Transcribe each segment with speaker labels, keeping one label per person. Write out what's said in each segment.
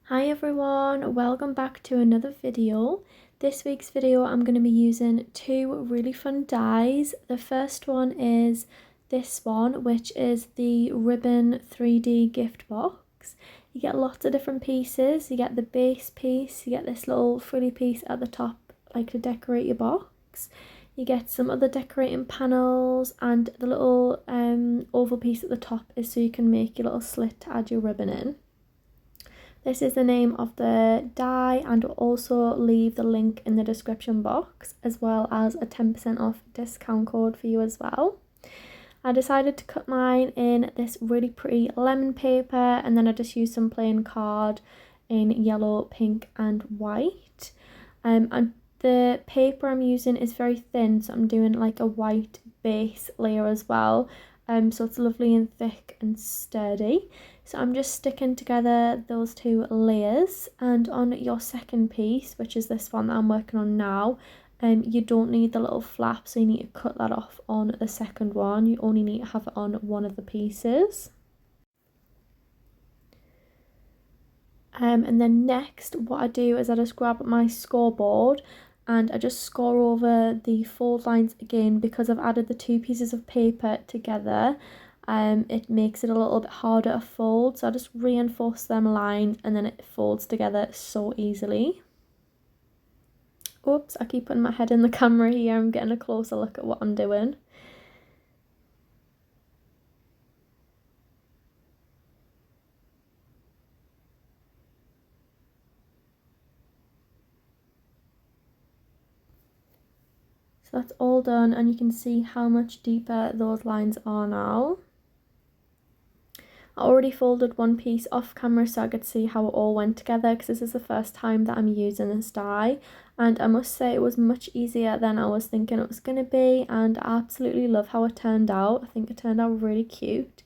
Speaker 1: Hi everyone, welcome back to another video. This week's video I'm going to be using two really fun dies. The first one is this one, which is the ribbon 3D gift box. You get lots of different pieces. You get the base piece, you get this little frilly piece at the top like to decorate your box. You get some other decorating panels, and the little oval piece at the top is so you can make your little slit to add your ribbon in. This is the name of the die, and we'll also leave the link in the description box, as well as a 10% off discount code for you as well. I decided to cut mine in this really pretty lemon paper, and then I just used some plain card in yellow, pink and white. And the paper I'm using is very thin, so I'm doing like a white base layer as well. So it's lovely and thick and sturdy. So I'm just sticking together those two layers, and on your second piece, which is this one that I'm working on now, you don't need the little flap, so you need to cut that off on the second one. You only need to have it on one of the pieces. And then next, what I do is I just grab my scoreboard and I just score over the fold lines again, because I've added the two pieces of paper together. It makes it a little bit harder to fold, so I just reinforce them lines and then it folds together so easily. Oops, I keep putting my head in the camera here. I'm getting a closer look at what I'm doing. So that's all done, and you can see how much deeper those lines are now. I already folded one piece off camera so I could see how it all went together, because this is the first time that I'm using this die, and I must say it was much easier than I was thinking it was going to be, and I absolutely love how it turned out. I think it turned out really cute.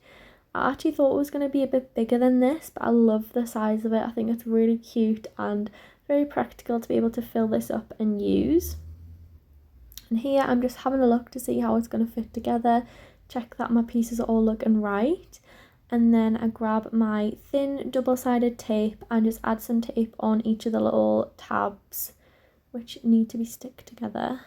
Speaker 1: I actually thought it was going to be a bit bigger than this, but I love the size of it. I think it's really cute and very practical to be able to fill this up and use. And here I'm just having a look to see how it's going to fit together, check that my pieces are all looking right. And then I grab my thin double-sided tape and just add some tape on each of the little tabs which need to be stick together.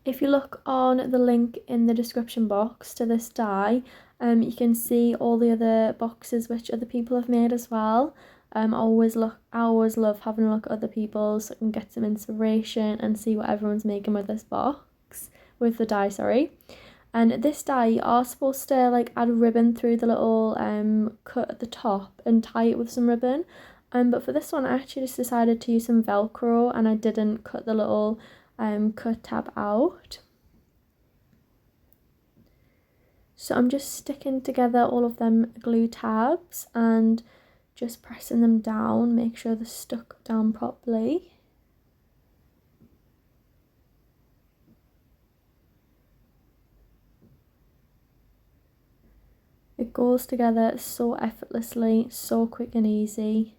Speaker 1: If you look on the link in the description box to this die, you can see all the other boxes which other people have made as well. I always love having a look at other people's, so I can get some inspiration and see what everyone's making with this box, with the die, sorry. And this die, you are supposed to like add a ribbon through the little cut at the top and tie it with some ribbon. But for this one, I actually just decided to use some Velcro, and I didn't cut the little cut tab out. So I'm just sticking together all of them glue tabs and just pressing them down, make sure they're stuck down properly. It goes together so effortlessly, so quick and easy.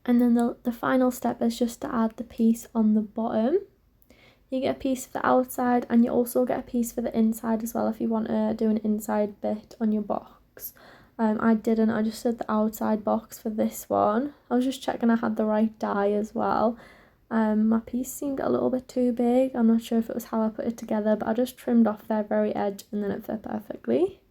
Speaker 1: And then the final step is just to add the piece on the bottom. You get a piece for the outside, and you also get a piece for the inside as well if you want to do an inside bit on your box. I didn't, I just did the outside box for this one. I was just checking I had the right die as well. My piece seemed a little bit too big. I'm not sure if it was how I put it together, but I just trimmed off their very edge and then it fit perfectly.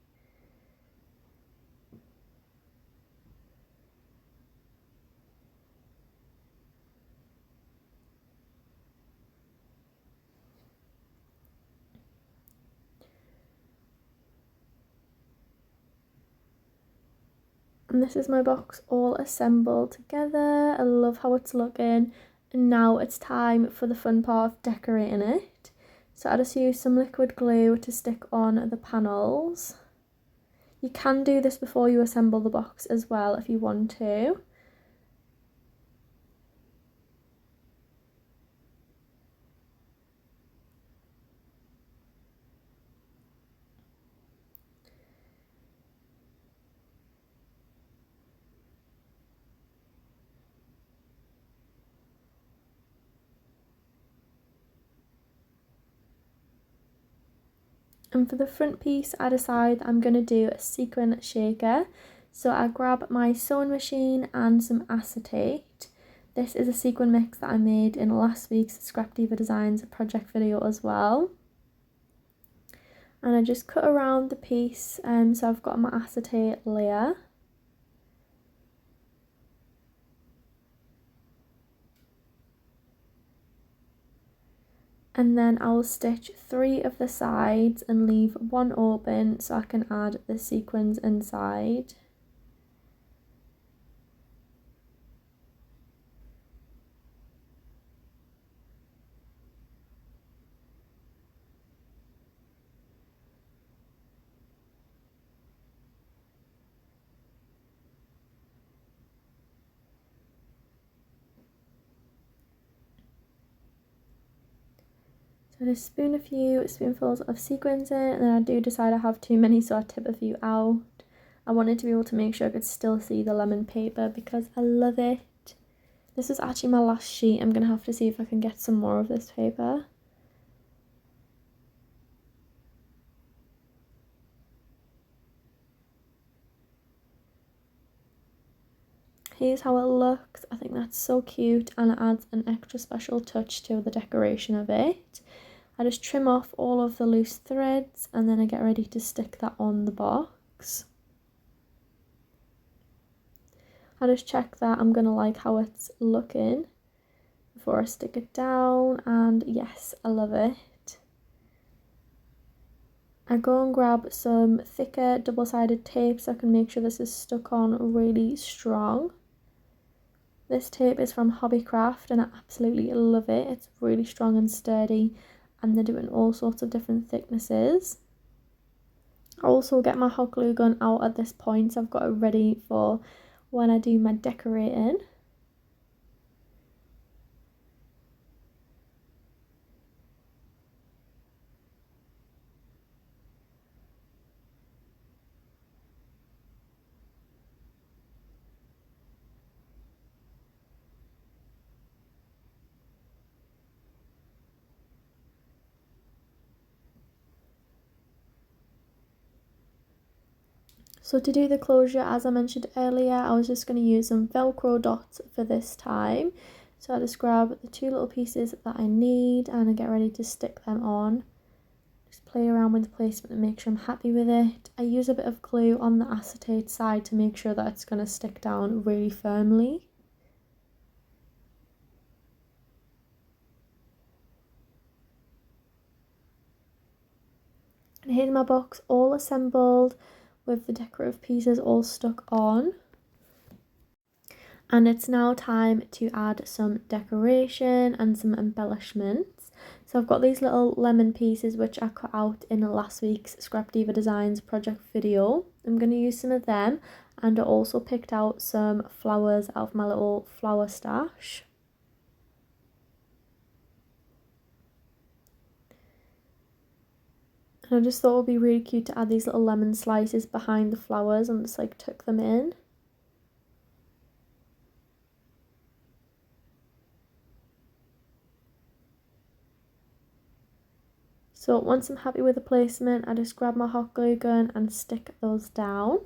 Speaker 1: And this is my box all assembled together. I love how it's looking. And now it's time for the fun part of decorating it. So I just use some liquid glue to stick on the panels. You can do this before you assemble the box as well if you want to. And for the front piece, I decide I'm going to do a sequin shaker. So I grab my sewing machine and some acetate. This is a sequin mix that I made in last week's Scrapdiva Designs project video as well. And I just cut around the piece, so I've got my acetate layer. And then I'll stitch 3 of the sides and leave 1 open so I can add the sequins inside. So I just spoon a few spoonfuls of sequins in, and then I do decide I have too many, so I tip a few out. I wanted to be able to make sure I could still see the lemon paper because I love it. This is actually my last sheet. I'm going to have to see if I can get some more of this paper. Here's how it looks. I think that's so cute, and it adds an extra special touch to the decoration of it. I just trim off all of the loose threads and then I get ready to stick that on the box. I just check that I'm gonna like how it's looking before I stick it down, and yes, I love it. I go and grab some thicker double-sided tape so I can make sure this is stuck on really strong. This tape is from Hobbycraft and I absolutely love it. It's really strong and sturdy, and they're doing all sorts of different thicknesses. I also get my hot glue gun out at this point, so I've got it ready for when I do my decorating. So to do the closure, as I mentioned earlier, I was just going to use some Velcro dots for this time. So I just grab the 2 little pieces that I need and I get ready to stick them on. Just play around with the placement and make sure I'm happy with it. I use a bit of glue on the acetate side to make sure that it's going to stick down really firmly. And here's my box all assembled, with the decorative pieces all stuck on. And it's now time to add some decoration and some embellishments. So I've got these little lemon pieces which I cut out in last week's Scrapdiva Designs project video. I'm going to use some of them, and I also picked out some flowers out of my little flower stash. And I just thought it would be really cute to add these little lemon slices behind the flowers and just like tuck them in. So once I'm happy with the placement, I just grab my hot glue gun and stick those down.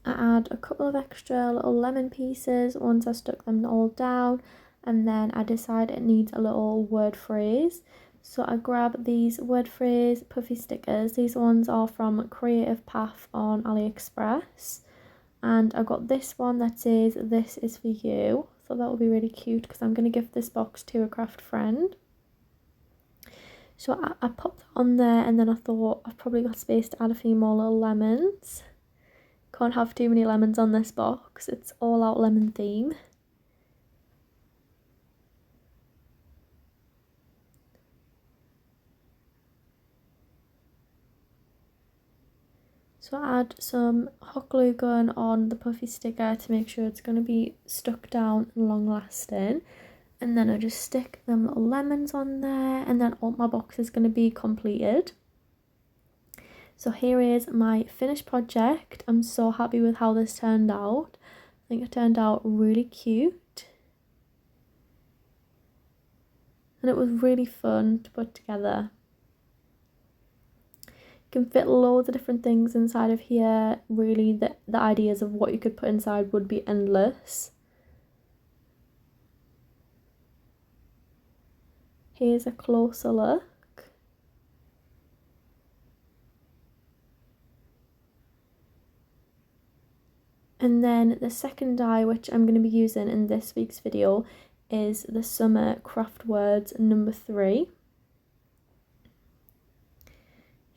Speaker 1: I add a couple of extra little lemon pieces once I stuck them all down, and then I decide it needs a little word phrase. So I grab these word phrase puffy stickers. These ones are from Creative Path on AliExpress, and I got this one that says "This is for you." So that will be really cute because I'm going to give this box to a craft friend. So I popped that on there, and then I thought I've probably got space to add a few more little lemons. Can't have too many lemons on this box, it's all out lemon theme. So I add some hot glue gun on the puffy sticker to make sure it's going to be stuck down and long lasting. And then I just stick them little lemons on there, and then all my box is going to be completed. So here is my finished project. I'm so happy with how this turned out. I think it turned out really cute. And it was really fun to put together. You can fit loads of different things inside of here. Really, the ideas of what you could put inside would be endless. Here's a closer look. And then the second die, which I'm going to be using in this week's video, is the Summer Craft Words number 3.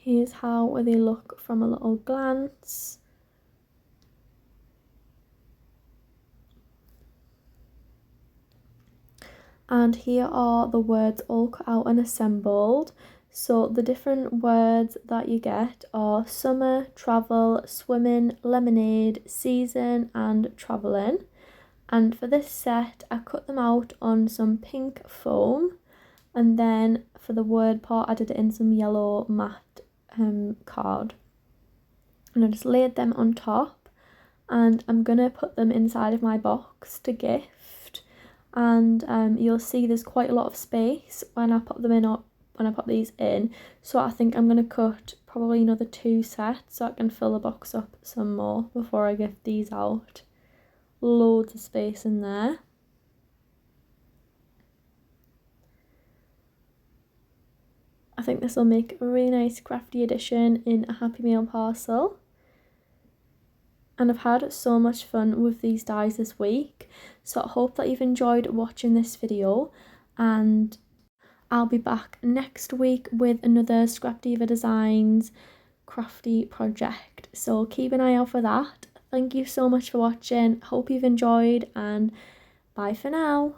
Speaker 1: Here's how they look from a little glance. And here are the words all cut out and assembled. So the different words that you get are summer, travel, swimming, lemonade, season and travelling. And for this set, I cut them out on some pink foam, and then for the word part I did it in some yellow matte card. And I just laid them on top, and I'm gonna put them inside of my box to gift. And you'll see there's quite a lot of space when I put them in, or when I put these in, so I think I'm going to cut probably another 2 sets so I can fill the box up some more before I gift these out. Loads of space in there. I think this will make a really nice crafty addition in a Happy Meal parcel. And I've had so much fun with these dies this week, so I hope that you've enjoyed watching this video, and I'll be back next week with another Scrapdiva Designs crafty project, so keep an eye out for that. Thank you so much for watching, hope you've enjoyed, and bye for now.